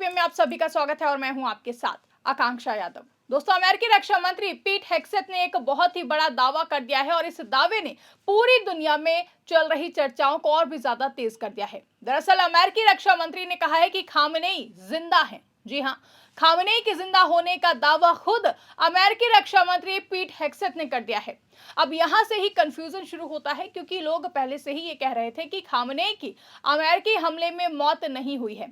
4 PM में आप सभी का स्वागत है और मैं हूं आपके साथ आकांक्षा यादव। दोस्तों, अमेरिकी रक्षा मंत्री पीट हेग्सेथ ने एक बहुत ही बड़ा दावा कर दिया है और इस दावे ने पूरी दुनिया में चल रही चर्चाओं को और भी ज्यादा तेज कर दिया है। दरअसल अमेरिकी रक्षा मंत्री ने कहा है कि खामनेई जिंदा हैं। जी हां, खामनेई के जिंदा होने का दावा खुद अमेरिकी रक्षा मंत्री पीट हेग्सेथ ने कर दिया है। अब यहां से ही कंफ्यूजन शुरू होता है क्योंकि लोग पहले से ही ये कह रहे थे कि खामनेई की अमेरिकी हमले में मौत नहीं हुई है।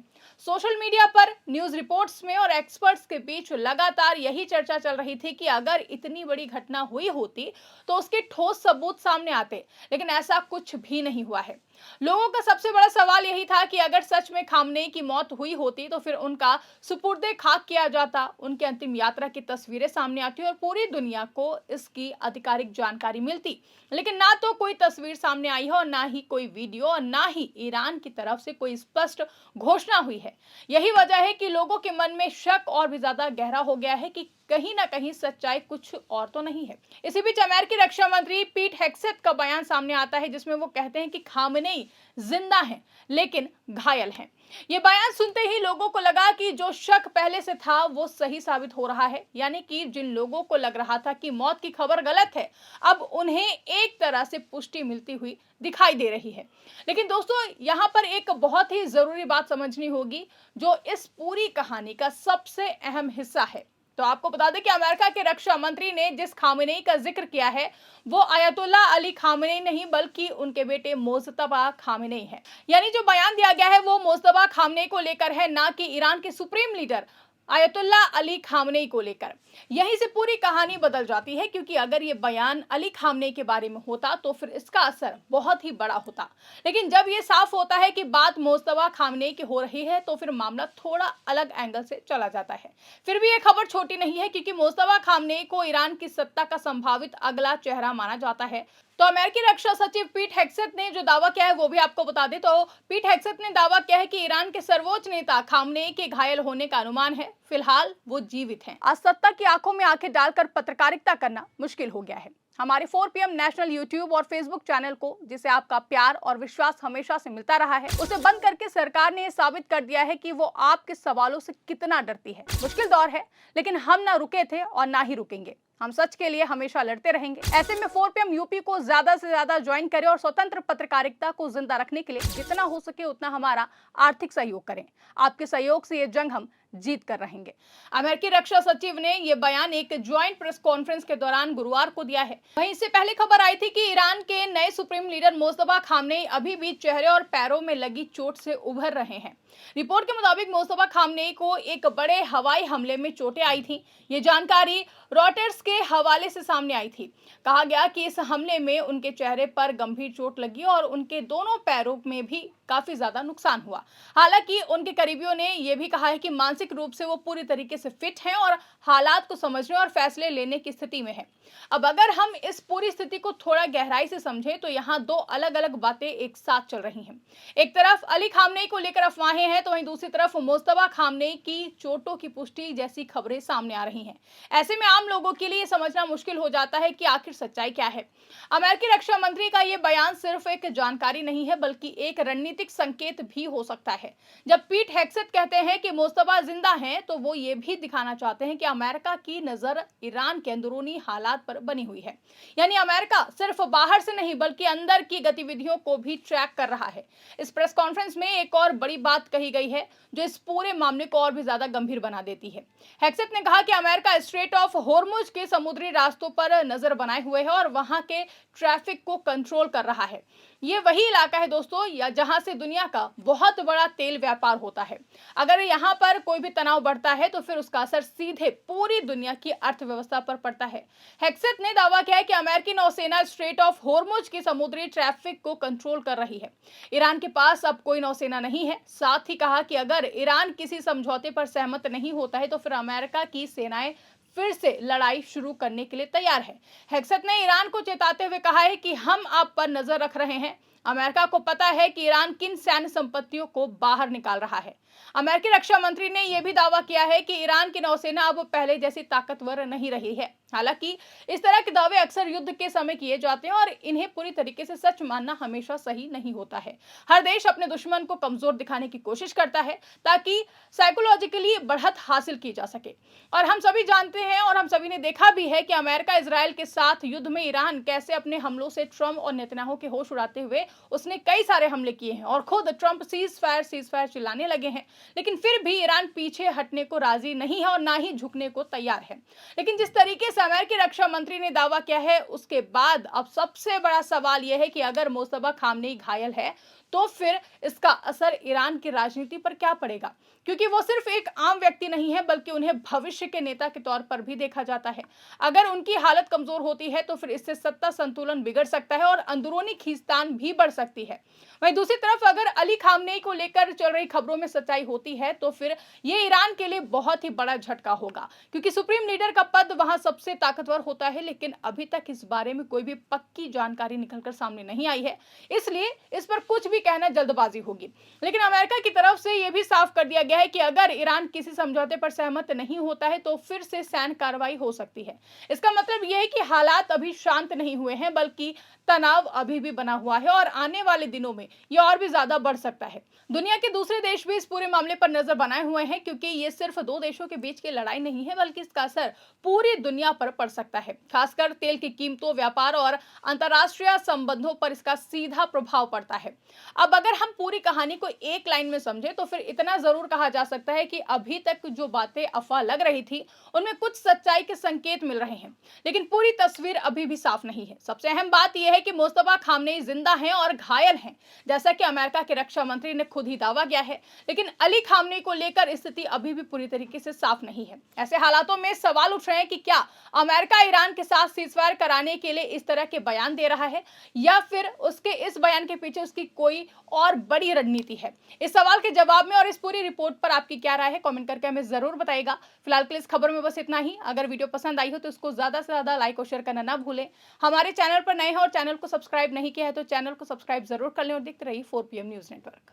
सोशल मीडिया पर, न्यूज रिपोर्ट्स में और एक्सपर्ट्स के बीच लगातार यही चर्चा चल रही थी कि अगर इतनी बड़ी घटना हुई होती तो उसके ठोस सबूत सामने आते, लेकिन ऐसा कुछ भी नहीं हुआ है। लोगों का सबसे बड़ा सवाल यही था कि अगर सच में खामनेई की मौत हुई होती तो फिर उनका सुपुर्दे खाक किया जाता, उनकी अंतिम यात्रा की तस्वीरें सामने आती और पूरी दुनिया को इसकी आधिकारिक जानकारी मिलती। लेकिन ना तो कोई तस्वीर सामने आई है और ना ही कोई वीडियो और ना ही ईरान की तरफ से कोई स्पष्ट घोषणा हुई है। यही वजह है कि लोगों के मन में शक और भी ज्यादा गहरा हो गया है कि कहीं ना कहीं सच्चाई कुछ और तो नहीं है। इसी बीच अमेरिकी रक्षा मंत्री पीट हेग्सेथ का बयान सामने आता है जिसमें वो कहते हैं कि खामनेई जिंदा हैं लेकिन घायल हैं। ये बयान सुनते ही लोगों को लगा कि जो शक पहले से था वो सही साबित हो रहा है, यानी कि जिन लोगों को लग रहा था कि मौत की खबर गलत है, अब उन्हें एक तरह से पुष्टि मिलती हुई दिखाई दे रही है। लेकिन दोस्तों, यहाँ पर एक बहुत ही जरूरी बात समझनी होगी जो इस पूरी कहानी का सबसे अहम हिस्सा है। तो आपको बता दें कि अमेरिका के रक्षा मंत्री ने जिस खामनेई का जिक्र किया है वो अयतुल्ला अली खामनेई नहीं बल्कि उनके बेटे मोज्तबा खामनेई है। यानी जो बयान दिया गया है वो मोज्तबा खामनेई को लेकर है, ना कि ईरान के सुप्रीम लीडर अयतुल्ला अली खामनेई को लेकर। यहीं से पूरी कहानी बदल जाती है क्योंकि अगर ये बयान अली खामनेई के बारे में होता तो फिर इसका असर बहुत ही बड़ा होता। लेकिन जब ये साफ होता है कि बात मोज्तबा खामनेई की हो रही है तो फिर मामला थोड़ा अलग एंगल से चला जाता है। फिर भी ये खबर छोटी नहीं है क्योंकि मोज्तबा खामनेई को ईरान की सत्ता का संभावित अगला चेहरा माना जाता है। तो अमेरिकी रक्षा सचिव पीट हेग्सेथ ने जो दावा किया है वो भी आपको बता दें। तो पीट हेग्सेथ ने दावा किया है कि ईरान के सर्वोच्च नेता खामनेई के घायल होने का अनुमान है। फिलहाल वो जीवित हैं। आज सत्ता की आंखों में आंखें डालकर पत्रकारिता करना मुश्किल हो गया है। हमारे 4 PM नेशनल यूट्यूब और फेसबुक चैनल को, जिसे आपका प्यार और विश्वास हमेशा से मिलता रहा है, उसे बंद करके सरकार ने यह साबित कर दिया है कि वो आपके सवालों से कितना डरती है। मुश्किल दौर है, लेकिन हम ना रुके थे और ना ही रुकेंगे। हम सच के लिए हमेशा लड़ते रहेंगे। ऐसे में 4 PM यूपी को ज्यादा से ज्यादा ज्वाइन करें और स्वतंत्र पत्रकारिता को जिंदा रखने के लिए जितना हो सके उतना हमारा आर्थिक सहयोग करें। आपके सहयोग से ये जंग हम जीत कर रहेंगे। अमेरिकी रक्षा सचिव ने यह बयान एक ज्वाइंट प्रेस कॉन्फ्रेंस के दौरान गुरुवार को दिया है। वहीं इससे पहले खबर आई थी कि ईरान के नए सुप्रीम लीडर मोज्तबा खामनेई अभी भी चेहरे और पैरों में लगी चोट से उभर रहे हैं। रिपोर्ट के मुताबिक मोज्तबा खामनेई को एक बड़े हवाई हमले में चोटें आई थी। ये जानकारी रॉयटर्स के हवाले से सामने आई थी। कहा गया कि इस हमले में उनके चेहरे पर गंभीर चोट लगी और उनके दोनों पैरों में भी काफी ज्यादा नुकसान हुआ। हालांकि उनके करीबियों ने यह भी कहा है कि मानसिक रूप से वो पूरी तरीके से फिट हैं और हालात को समझने और फैसले लेने की स्थिति में है। अब अगर हम इस पूरी स्थिति को थोड़ा गहराई से समझें तो यहाँ दो अलग अलग बातें एक साथ चल रही हैं। एक तरफ अली खामनेई को लेकर अफवाहें हैं तो वहीं दूसरी तरफ मोज्तबा खामनेई की चोटों की पुष्टि जैसी खबरें सामने आ रही हैं। ऐसे में आम लोगों के लिए समझना मुश्किल हो जाता है कि आखिर सच्चाई क्या है। अमेरिकी रक्षा मंत्री का यह बयान सिर्फ एक जानकारी नहीं है बल्कि एक रणनीतिक संकेत भी हो सकता है। जब पीट हेग्सेथ कहते हैं कि मोज्तबा जिंदा हैं तो वो ये भी दिखाना चाहते हैं कि अमेरिका की नजर ईरान के अंदरूनी हालात पर बनी हुई है। यानी अमेरिका सिर्फ बाहर से नहीं बल्कि अंदर की गतिविधियों को भी ट्रैक कर रहा है। इस प्रेस कॉन्फ्रेंस में एक और बड़ी बात कही गई है जो इस पूरे मामले को और भी ज्यादा गंभीर बना देती है। हेग्सेथ ने कहा कि अमेरिका स्ट्रेट ऑफ होर्मुज के समुद्री रास्तों पर नजर बनाए हुए है और वहां के ट्रैफिक को कंट्रोल कर रहा है। ये वही इलाका है दोस्तों या जहां से दुनिया का बहुत बड़ा तेल व्यापार होता है। अगर यहाँ पर कोई भी तनाव बढ़ता है तो फिर उसका असर सीधे पूरी दुनिया की अर्थव्यवस्था पर पड़ता है। हेग्सेथ ने दावा किया है कि अमेरिकी नौसेना स्ट्रेट ऑफ होर्मुज की समुद्री ट्रैफिक को कंट्रोल कर रही है। ईरान के पास अब कोई नौसेना नहीं है। साथ ही कहा कि अगर ईरान किसी समझौते पर सहमत नहीं होता है तो फिर अमेरिका की सेनाएं फिर से लड़ाई शुरू करने के लिए तैयार है। हेग्सेथ ने ईरान को चेताते हुए कहा है कि हम आप पर नजर रख रहे हैं। अमेरिका को पता है कि ईरान किन सैन्य संपत्तियों को बाहर निकाल रहा है। अमेरिकी रक्षा मंत्री ने यह भी दावा किया है कि ईरान की नौसेना अब पहले जैसी ताकतवर नहीं रही है। हालांकि इस तरह के दावे अक्सर युद्ध के समय किए जाते हैं और इन्हें पूरी तरीके से सच मानना हमेशा सही नहीं होता है। हर देश अपने दुश्मन को कमजोर दिखाने की कोशिश करता है ताकि साइकोलॉजिकली बढ़त हासिल की जा सके। और हम सभी जानते हैं और हम सभी ने देखा भी है कि अमेरिका इजराइल के साथ युद्ध में ईरान कैसे अपने हमलों से ट्रंप और नेतन्याहू के होश उड़ाते हुए उसने कई सारे हमले किए हैं और खुद ट्रंप सीज फायर चिल्लाने लगे हैं, लेकिन फिर भी ईरान पीछे हटने को राजी नहीं है और ना ही झुकने को तैयार है। लेकिन जिस तरीके से अमेरिकी रक्षा मंत्री ने दावा किया है उसके बाद अब सबसे बड़ा सवाल यह है कि अगर मुस्तफा खामनेई घायल है तो फिर इसका असर ईरान की राजनीति पर क्या पड़ेगा, क्योंकि वो सिर्फ एक आम व्यक्ति नहीं है बल्कि उन्हें भविष्य के नेता के तौर पर भी देखा जाता है। अगर उनकी हालत कमजोर होती है तो फिर इससे सत्ता संतुलन बिगड़ सकता है और अंदरूनी खींचतान भी बढ़ सकती है। वहीं दूसरी तरफ अगर अली खामनेई को लेकर चल रही खबरों में सच्चाई होती है तो फिर ये ईरान के लिए बहुत ही बड़ा झटका होगा, क्योंकि सुप्रीम लीडर का पद वहां सबसे ताकतवर होता है, लेकिन अभी तक इस बारे में कोई भी पक्की जानकारी निकलकर सामने नहीं आई है, इसलिए इस पर कुछ भी कहना जल्दबाजी होगी। लेकिन अमेरिका की तरफ से यह भी साफ कर दिया गया है कि अगर ईरान किसी समझौते पर सहमत नहीं होता है तो फिर से सैन्य कार्रवाई हो सकती है। इसका मतलब यह है कि हालात अभी शांत नहीं हुए हैं बल्कि तनाव अभी भी बना हुआ है और आने वाले दिनों में यह और भी ज्यादा बढ़ सकता है। दुनिया के दूसरे देश भी इस पूरे मामले पर नजर बनाए हुए हैं, क्योंकि ये सिर्फ दो देशों के बीच की लड़ाई नहीं है बल्कि इसका असर पूरी दुनिया पर पड़ सकता है। खासकर तेल की कीमतों, व्यापार और अंतर्राष्ट्रीय संबंधों पर इसका सीधा प्रभाव पड़ता है। अब अगर हम पूरी कहानी को एक लाइन में समझे तो फिर इतना जरूर कहा जा सकता है कि अभी तक जो बातें अफवाह लग रही थी उनमें कुछ सच्चाई के संकेत मिल रहे हैं, लेकिन पूरी तस्वीर अभी भी साफ नहीं है। सबसे अहम बात यह है कि मुस्तफा खामनेई जिंदा हैं और घायल हैं, जैसा कि अमेरिका के रक्षा मंत्री ने खुद ही दावा किया है, लेकिन अली खामनेई को लेकर स्थिति अभी भी पूरी तरीके से साफ नहीं है। ऐसे हालातों में सवाल उठ रहे हैं कि क्या अमेरिका ईरान के साथ सीजफायर कराने के लिए इस तरह के बयान दे रहा है या फिर उसके इस बयान के पीछे उसकी कोई और बड़ी रणनीति है। इस सवाल के जवाब में और इस पूरी रिपोर्ट पर आपकी क्या राय है, कमेंट करके हमें जरूर बताइएगा। फिलहाल के लिए इस खबर में बस इतना ही। अगर वीडियो पसंद आई हो तो इसको ज्यादा से ज्यादा लाइक और शेयर करना ना भूलें। हमारे चैनल पर नए हैं और चैनल को सब्सक्राइब नहीं किया है तो चैनल को सब्सक्राइब जरूर कर लें और देखते रहिए 4 PM न्यूज नेटवर्क।